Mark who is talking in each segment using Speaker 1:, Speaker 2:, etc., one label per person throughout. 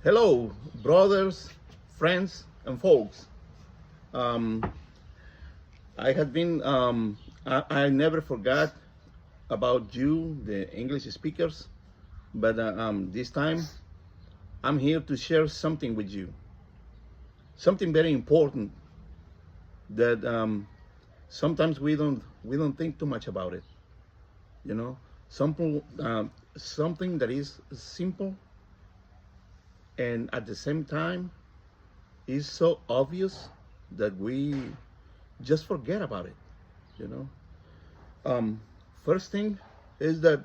Speaker 1: Hello, brothers, friends, and folks. Um, I had been, I never forgot about you, the English speakers, but this time I'm here to share something with you. Something very important that sometimes we don't think too much about it. You know, something that is simple and at the same time is so obvious that we just forget about it. You know, um, first thing is that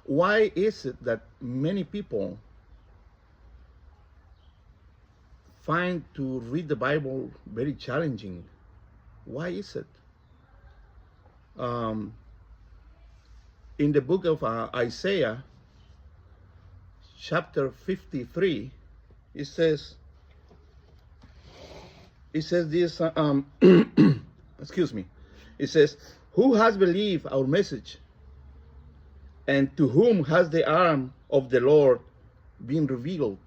Speaker 1: why is it that many people find to read the Bible very challenging? Why is it? Um, in the book of Isaiah, chapter 53, it says this. Excuse me. It says, "Who has believed our message, and to whom has the arm of the Lord been revealed?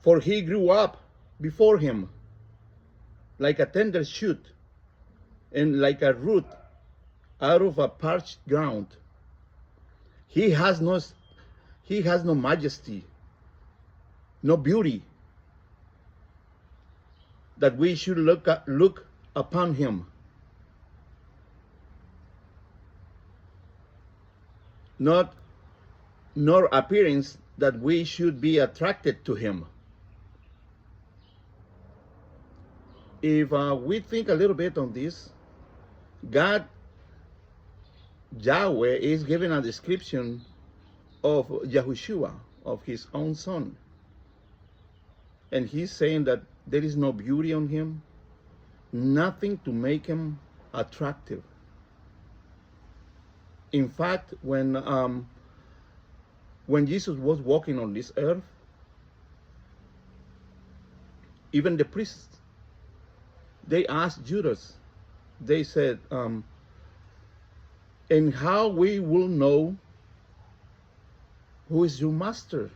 Speaker 1: For he grew up before him like a tender shoot, and like a root out of a parched ground. He has no majesty, no beauty, that we should look upon him, not nor appearance that we should be attracted to him." If we think a little bit on this, God, Yahweh, is giving a description of Yahushua, of his own son. And he's saying that there is no beauty on him, nothing to make him attractive. In fact, when Jesus was walking on this earth, even the priests, they asked Judas, they said, and how we will know who is your master?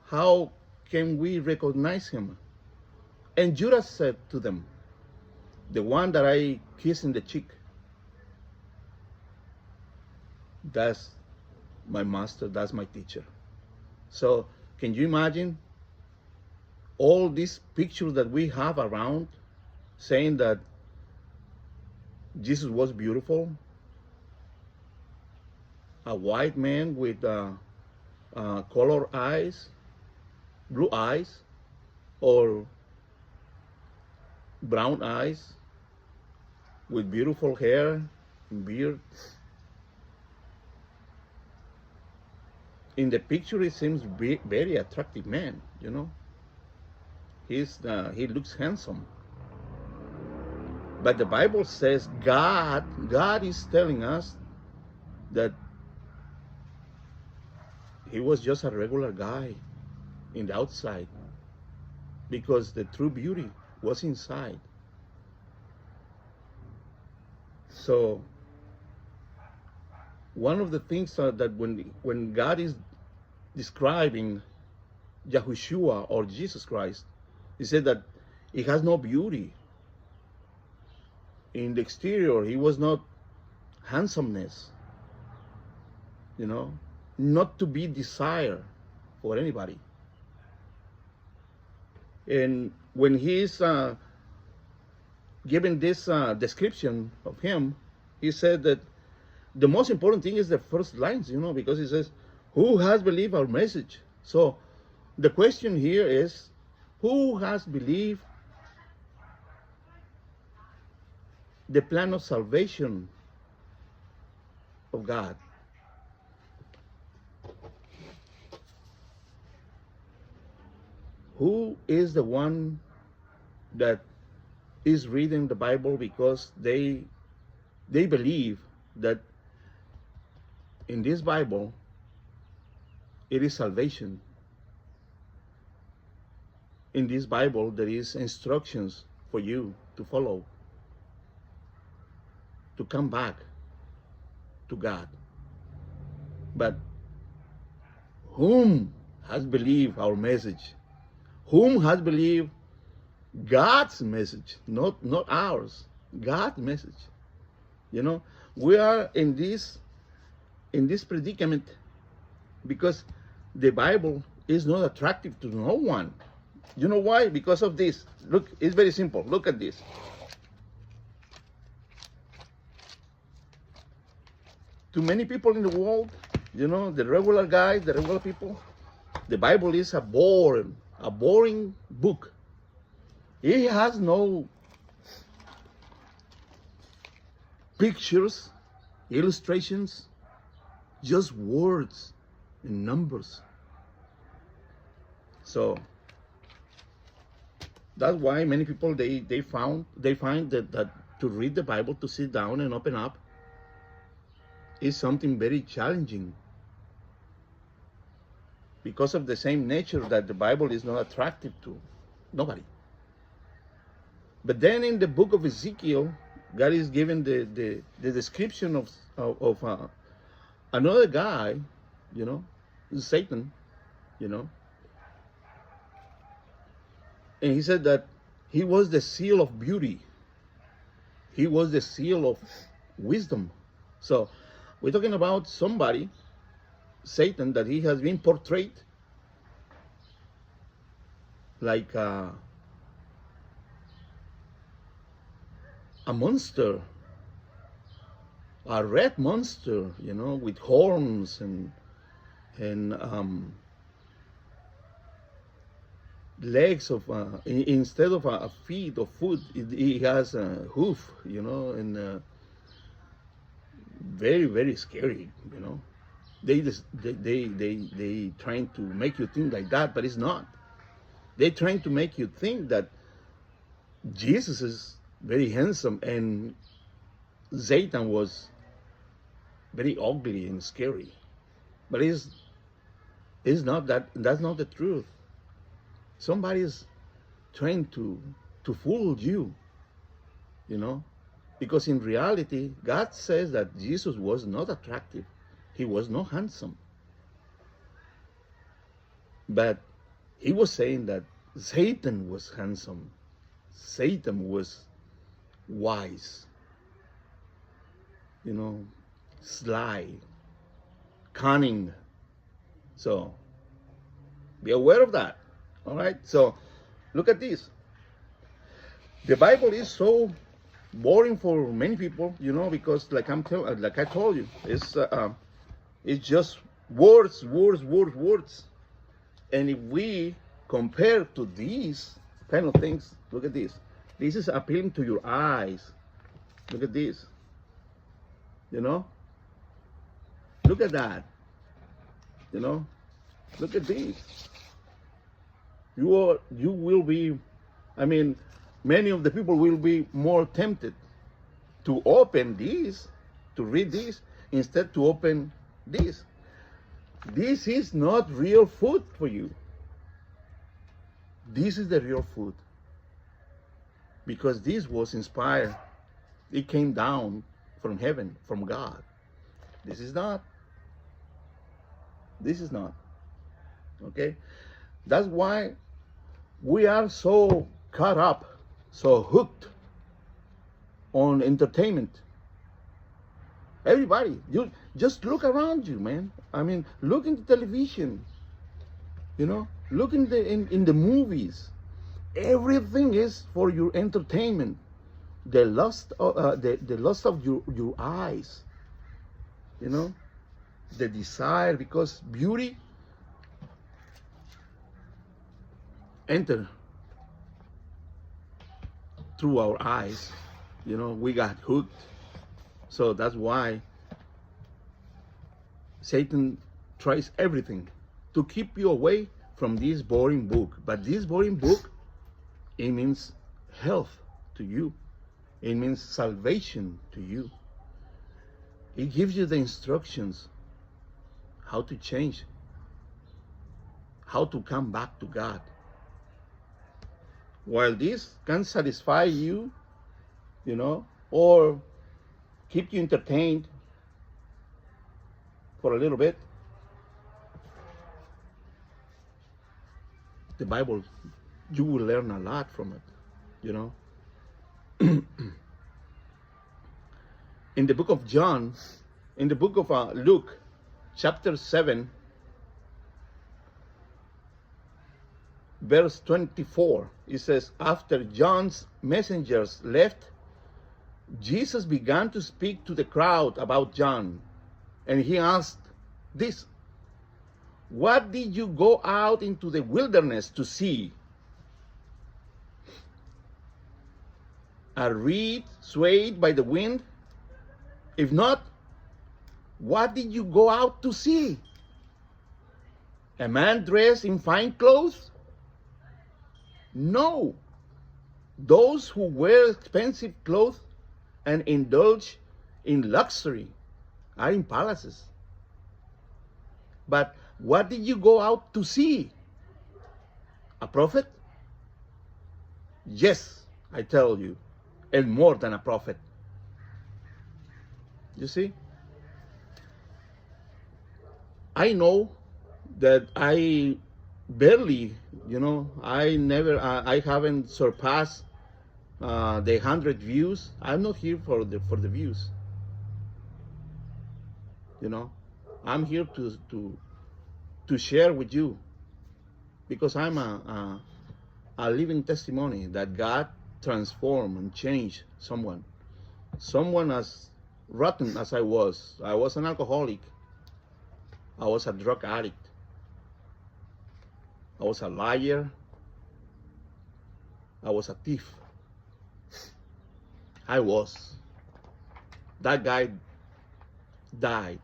Speaker 1: How can we recognize him? And Judas said to them, the one that I kiss in the cheek, that's my master, that's my teacher. So can you imagine all these pictures that we have around saying that Jesus was beautiful? A white man with color eyes, blue eyes, or brown eyes, with beautiful hair and beard. In the picture, it seems very attractive man. You know, he looks handsome. But the Bible says God is telling us that he was just a regular guy in the outside, because the true beauty was inside. So one of the things that when God is describing Yahushua or Jesus Christ, he said that he has no beauty. In the exterior, he was not handsomeness, you know, not to be desired for anybody. And when he's given this description of him, he said that the most important thing is the first lines, you know, because he says, "Who has believed our message?" So the question here is, who has believed the plan of salvation of God? Who is the one that is reading the Bible because they believe that in this Bible it is salvation? In this Bible there is instructions for you to follow, to come back to God. But Whom has believed our message? Whom has believed God's message, not ours, God's message. You know, we are in this predicament because the Bible is not attractive to no one. You know why? Because of this. Look, it's very simple. Look at this. To many people in the world, you know, the regular guys, the regular people, the Bible is a boring book. It has no pictures, illustrations, just words and numbers. So that's why many people they find that to read the Bible, to sit down and open up, is something very challenging, because of the same nature that the Bible is not attractive to nobody. But then in the book of Ezekiel, God is given the description of another guy, you know, Satan, you know. And he said that he was the seal of beauty. He was the seal of wisdom. So we're talking about somebody, Satan, that he has been portrayed like a monster, a red monster, you know, with horns and legs of instead of a feet or foot, he has a hoof, you know, and very scary, you know. They trying to make you think like that, but it's not. They're trying to make you think that Jesus is very handsome and Satan was very ugly and scary. But it's not that. That's not the truth. Somebody is trying to fool you, you know, because in reality, God says that Jesus was not attractive. He was not handsome. But he was saying that Satan was handsome. Satan was wise, you know, sly, cunning. So be aware of that. All right. So look at this. The Bible is so boring for many people, you know, because like I told you, it's just words. And if we compare to these kind of things, look at this. This is appealing to your eyes. Look at this. You know? Look at that. You know? Look at this. You will be, I mean, many of the people will be more tempted to open this, to read this, instead to open this. This is not real food for you. This is the real food. Because this was inspired. It came down from heaven, from God. This is not. This is not. Okay? That's why we are so caught up, so hooked on entertainment. Everybody, you just look around you, man. I mean, look in the television, you know, look in the movies. Everything is for your entertainment. The lust of your eyes, you know, the desire, because beauty enter through our eyes. You know, we got hooked. So that's why Satan tries everything to keep you away from this boring book. But this boring book, it means health to you. It means salvation to you. It gives you the instructions how to change, how to come back to God. While this can satisfy you, you know, or keep you entertained for a little bit, the Bible, you will learn a lot from it, you know. In the book of John, in the book of Luke, chapter 7, verse 24, it says, after John's messengers left, Jesus began to speak to the crowd about John, and he asked this, what did you go out into the wilderness to see? A reed swayed by the wind? If not, what did you go out to see? A man dressed in fine clothes? No. Those who wear expensive clothes and indulge in luxury are in palaces. But what did you go out to see? A prophet? Yes, I tell you, and more than a prophet. You see? I know that I barely, I haven't surpassed the 100 views. I'm not here for the views. You know, I'm here to share with you, because I'm a living testimony that God transformed and changed someone. Someone as rotten as I was an alcoholic. I was a drug addict. I was a liar. I was a thief. That guy died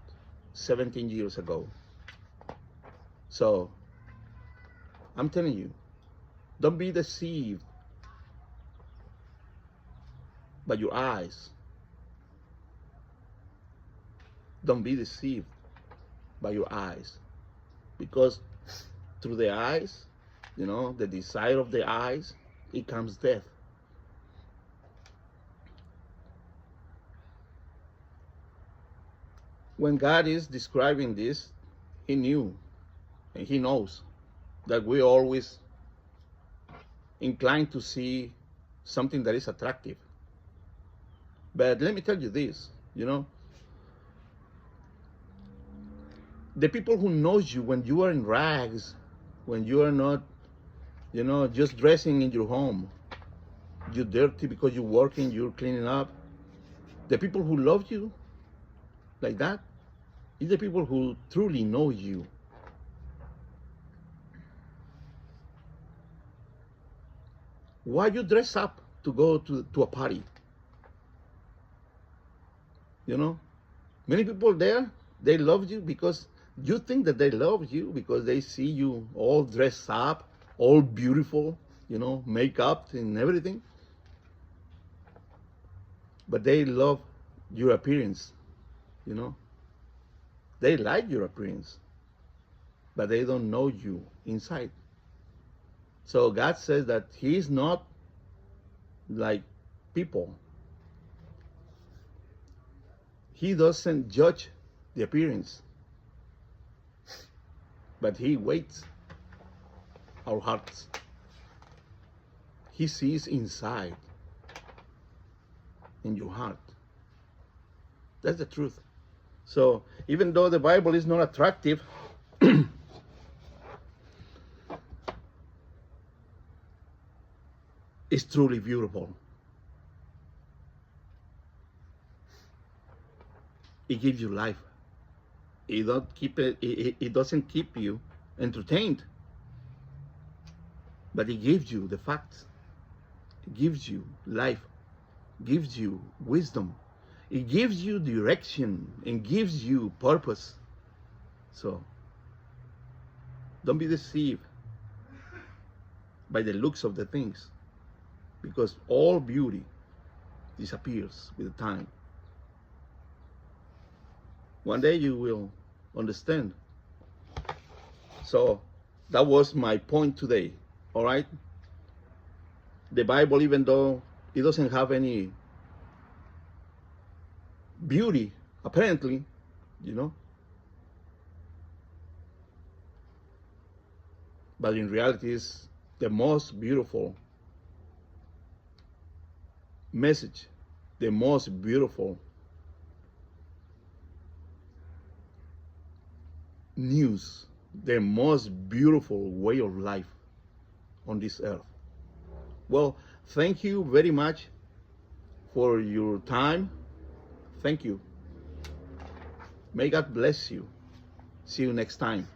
Speaker 1: 17 years ago. So, I'm telling you, don't be deceived by your eyes. Don't be deceived by your eyes. Because through the eyes, the desire of the eyes, it comes death. When God is describing this, He knew and He knows that we always inclined to see something that is attractive. But let me tell you this, the people who knows you when you are in rags, when you are not, just dressing in your home, you're dirty because you're working, you're cleaning up. The people who love you like that is the people who truly know you. Why you dress up to go to a party? Many people there, they love you because you think that they love you because they see you all dressed up, all beautiful, makeup and everything. But they love your appearance, They like your appearance, but they don't know you inside. So God says that He is not like people. He doesn't judge the appearance, but He waits our hearts. He sees inside in your heart. That's the truth. So even though the Bible is not attractive, it's truly beautiful. It gives you life. It doesn't keep you entertained, but it gives you the facts. It gives you life, gives you wisdom. It gives you direction and gives you purpose. So don't be deceived by the looks of the things, because all beauty disappears with time. One day you will understand. So that was my point today. All right? The Bible, even though it doesn't have any beauty, apparently, but in reality is the most beautiful message, the most beautiful news, the most beautiful way of life on this earth. Well, thank you very much for your time. Thank you. May God bless you. See you next time.